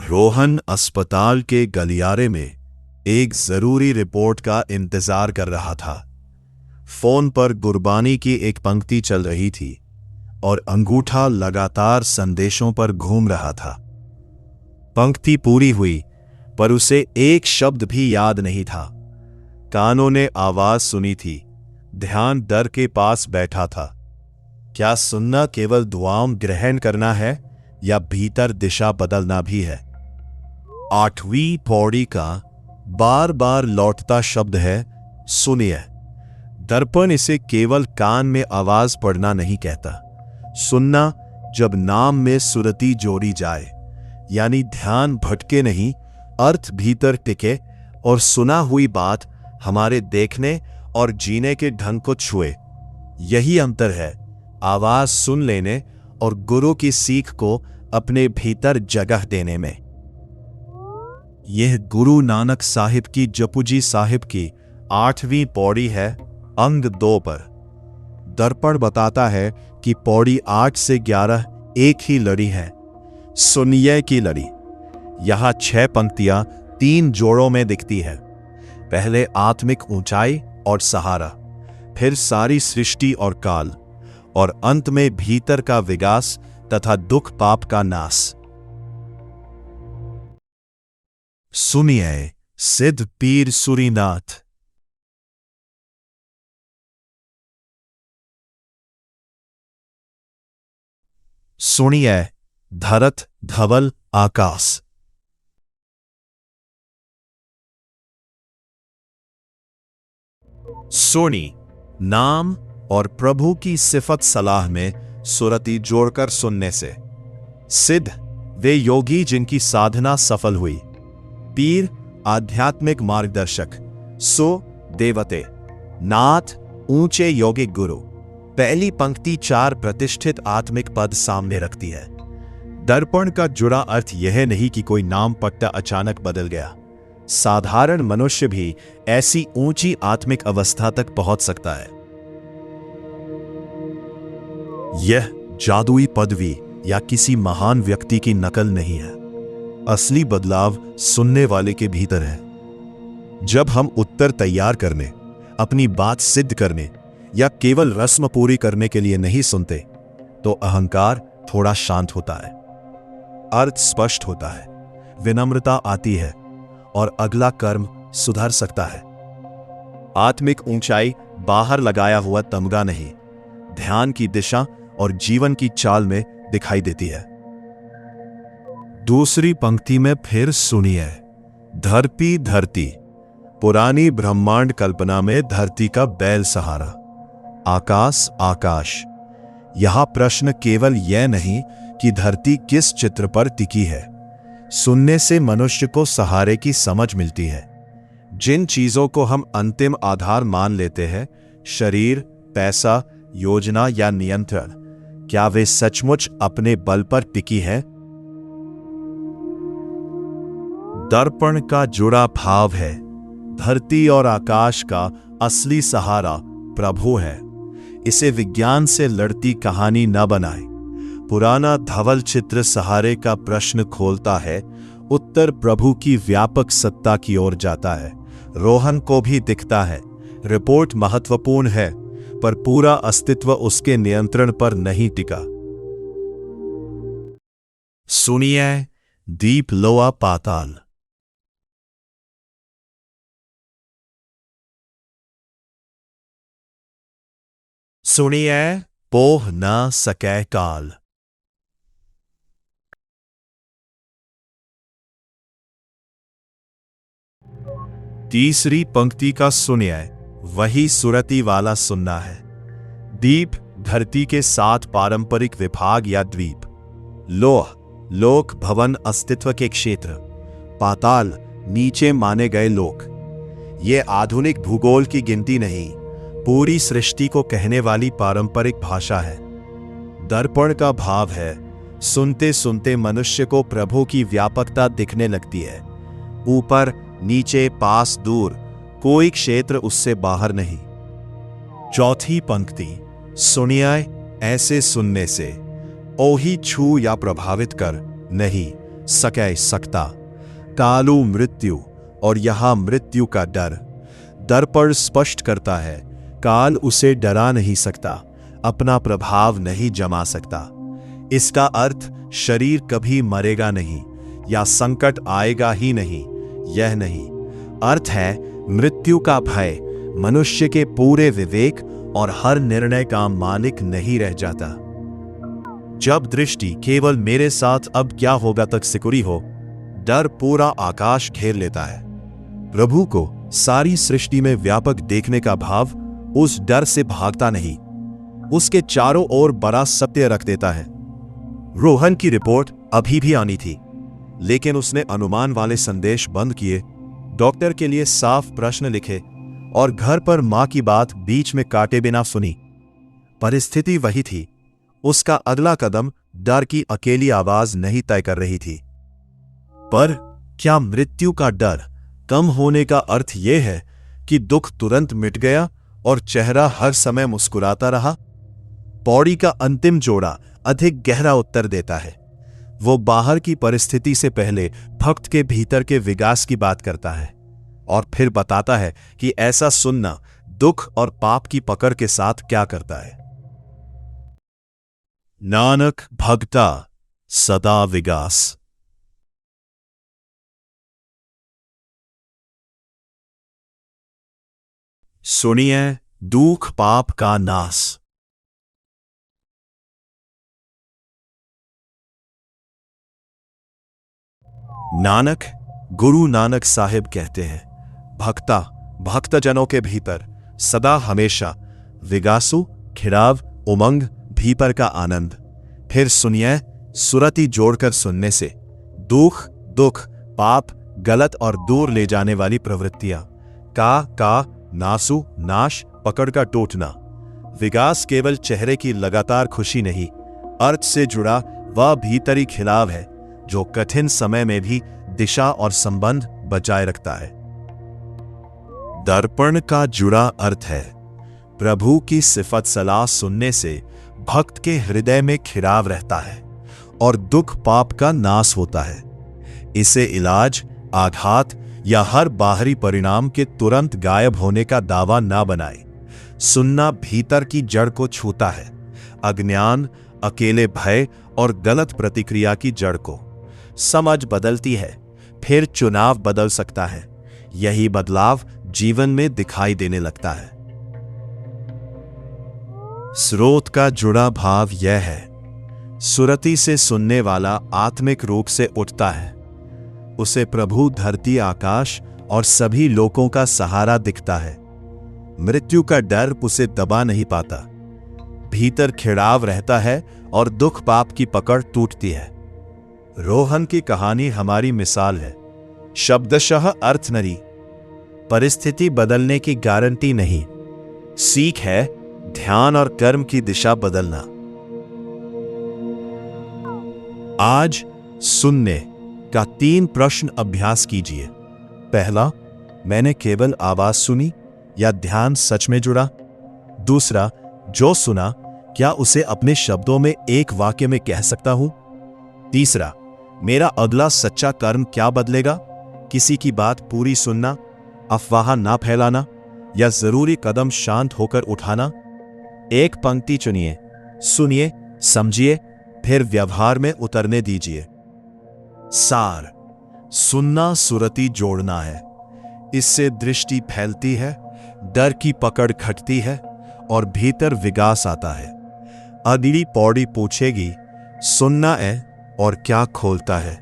रोहन अस्पताल के गलियारे में एक जरूरी रिपोर्ट का इंतजार कर रहा था। फोन पर गुरबानी की एक पंक्ति चल रही थी और अंगूठा लगातार संदेशों पर घूम रहा था। पंक्ति पूरी हुई पर उसे एक शब्द भी याद नहीं था। कानों ने आवाज सुनी थी, ध्यान दर के पास बैठा था। क्या सुनना केवल दुआओं ग्रहण करना है या भीतर दिशा बदलना भी है? 8वीं पौड़ी का बार बार लौटता शब्द है सुनिए। दर्पण इसे केवल कान में आवाज पढ़ना नहीं कहता। सुनना जब नाम में सुरती जोड़ी जाए, यानी ध्यान भटके नहीं, अर्थ भीतर टिके और सुना हुई बात हमारे देखने और जीने के ढंग को छुए। यही अंतर है आवाज सुन लेने और गुरु की सीख को अपने भीतर जगह देने में। यह गुरु नानक साहिब की जपुजी साहिब की 8वीं पौड़ी है, अंग 2 पर। दर्पण बताता है कि पौड़ी 8 से 11 एक ही लड़ी है, सुनिए की लड़ी। यहां 6 पंक्तियां 3 जोड़ों में दिखती है। पहले आत्मिक ऊंचाई और सहारा, फिर सारी सृष्टि और काल, और अंत में भीतर का विकास तथा दुख पाप का नाश। सुनिए सिद्ध पीर सूरीनाथ। सुनिए धरत धवल आकाश। सुनी नाम और प्रभु की सिफत सलाह में सुरती जोड़कर सुनने से। सिद्ध वे योगी जिनकी साधना सफल हुई। पीर आध्यात्मिक मार्गदर्शक। सो देवते। नाथ ऊंचे योगिक गुरु। पहली पंक्ति 4 प्रतिष्ठित आत्मिक पद सामने रखती है। दर्पण का जुड़ा अर्थ यह नहीं कि कोई नाम पट्टा अचानक बदल गया। साधारण मनुष्य भी ऐसी ऊंची आत्मिक अवस्था तक पहुंच सकता है। यह जादुई पदवी या किसी महान व्यक्ति की नकल नहीं है। असली बदलाव सुनने वाले के भीतर है। जब हम उत्तर तैयार करने, अपनी बात सिद्ध करने या केवल रस्म पूरी करने के लिए नहीं सुनते, तो अहंकार थोड़ा शांत होता है, अर्थ स्पष्ट होता है, विनम्रता आती है और अगला कर्म सुधर सकता है। आत्मिक ऊंचाई बाहर लगाया हुआ तमगा नहीं, ध्यान की दिशा और जीवन की चाल में दिखाई देती है। दूसरी पंक्ति में फिर सुनिए धरती धरती। पुरानी ब्रह्मांड कल्पना में धरती का बैल सहारा, आकाश आकाश। यहां प्रश्न केवल यह नहीं कि धरती किस चित्र पर टिकी है। सुनने से मनुष्य को सहारे की समझ मिलती है। जिन चीजों को हम अंतिम आधार मान लेते हैं, शरीर, पैसा, योजना या नियंत्रण, क्या वे सचमुच अपने बल पर टिकी है? दर्पण का जुड़ा भाव है, धरती और आकाश का असली सहारा प्रभु है। इसे विज्ञान से लड़ती कहानी न बनाए। पुराना धवल चित्र सहारे का प्रश्न खोलता है, उत्तर प्रभु की व्यापक सत्ता की ओर जाता है। रोहन को भी दिखता है रिपोर्ट महत्वपूर्ण है, पर पूरा अस्तित्व उसके नियंत्रण पर नहीं टिका। सुनिए दीप लोआ पाताल। सुनिए पोह न सकै काल। तीसरी पंक्ति का सुनिए वही सुरती वाला सुनना है। दीप धरती के 7 पारंपरिक विभाग या द्वीप। लोह लोक भवन अस्तित्व के क्षेत्र। पाताल नीचे माने गए लोक। ये आधुनिक भूगोल की गिनती नहीं, पूरी सृष्टि को कहने वाली पारंपरिक भाषा है। दर्पण का भाव है, सुनते सुनते मनुष्य को प्रभु की व्यापकता दिखने लगती है। ऊपर नीचे पास दूर, कोई क्षेत्र उससे बाहर नहीं। चौथी पंक्ति सुनिए ऐसे सुनने से, ओही छू या प्रभावित कर नहीं, सकै सकता। कालू मृत्यु और यहां मृत्यु का डर। डर पर स्पष्ट करता है काल उसे डरा नहीं सकता, अपना प्रभाव नहीं जमा सकता। इसका अर्थ शरीर कभी मरेगा नहीं या संकट आएगा ही नहीं, यह नहीं। अर्थ है मृत्यु का भय मनुष्य के पूरे विवेक और हर निर्णय का मालिक नहीं रह जाता। जब दृष्टि केवल मेरे साथ अब क्या होगा तक सिकुड़ी हो, डर पूरा आकाश घेर लेता है। प्रभु को सारी सृष्टि में व्यापक देखने का भाव उस डर से भागता नहीं, उसके चारों ओर बड़ा सत्य रख देता है। रोहन की रिपोर्ट अभी भी आनी थी, लेकिन उसने अनुमान वाले संदेश बंद किए, डॉक्टर के लिए साफ प्रश्न लिखे और घर पर मां की बात बीच में काटे बिना सुनी। परिस्थिति वही थी। उसका अगला कदम डर की अकेली आवाज नहीं तय कर रही थी। पर क्या मृत्यु का डर कम होने का अर्थ यह है कि दुख तुरंत मिट गया और चेहरा हर समय मुस्कुराता रहा? पौड़ी का अंतिम जोड़ा अधिक गहरा उत्तर देता है। वो बाहर की परिस्थिति से पहले भक्त के भीतर के विकास की बात करता है और फिर बताता है कि ऐसा सुनना दुख और पाप की पकड़ के साथ क्या करता है। नानक भगता सदा विगास। सुनिए दुख पाप का नाश। नानक गुरु नानक साहिब कहते हैं, भक्तजनों के भीतर सदा हमेशा विगासु खिड़ाव उमंग भीतर का आनंद। फिर सुनिए सुरति जोड़कर सुनने से दुख पाप गलत और दूर ले जाने वाली प्रवृत्तियां का नासु नाश पकड़ का टूटना। विकास केवल चेहरे की लगातार खुशी नहीं, अर्थ से जुड़ा वह भीतरी खिलाव है जो कठिन समय में भी दिशा और संबंध बचाए रखता है। दर्पण का जुड़ा अर्थ है प्रभु की सिफत सलाह सुनने से भक्त के हृदय में खिराव रहता है और दुख पाप का नाश होता है। इसे इलाज, आघात या हर बाहरी परिणाम के तुरंत गायब होने का दावा ना बनाए। सुनना भीतर की जड़ को छूता है, अज्ञान, अकेले भय और गलत प्रतिक्रिया की जड़ को। समझ बदलती है, फिर चुनाव बदल सकता है। यही बदलाव जीवन में दिखाई देने लगता है। स्रोत का जुड़ा भाव यह है, सुरति से सुनने वाला आत्मिक रूप से उठता है। उसे प्रभु, धरती, आकाश और सभी लोगों का सहारा दिखता है। मृत्यु का डर उसे दबा नहीं पाता। भीतर खिड़ाव रहता है और दुख पाप की पकड़ टूटती है। रोहन की कहानी हमारी मिसाल है। शब्दशः अर्थ नहीं, परिस्थिति बदलने की गारंटी नहीं, सीख है ध्यान और कर्म की दिशा बदलना। आज सुनने का 3 प्रश्न अभ्यास कीजिए। पहला, मैंने केवल आवाज सुनी या ध्यान सच में जुड़ा? दूसरा, जो सुना क्या उसे अपने शब्दों में एक वाक्य में कह सकता हूं? तीसरा, मेरा अगला सच्चा कर्म क्या बदलेगा? किसी की बात पूरी सुनना, अफवाह ना फैलाना या जरूरी कदम शांत होकर उठाना? एक पंक्ति चुनिए, सुनिए, समझिए, फिर व्यवहार में उतरने दीजिए। सार, सुनना सुरति जोड़ना है। इससे दृष्टि फैलती है, डर की पकड़ घटती है और भीतर विकास आता है। अगली पौड़ी पूछेगी, सुनना है और क्या खोलता है?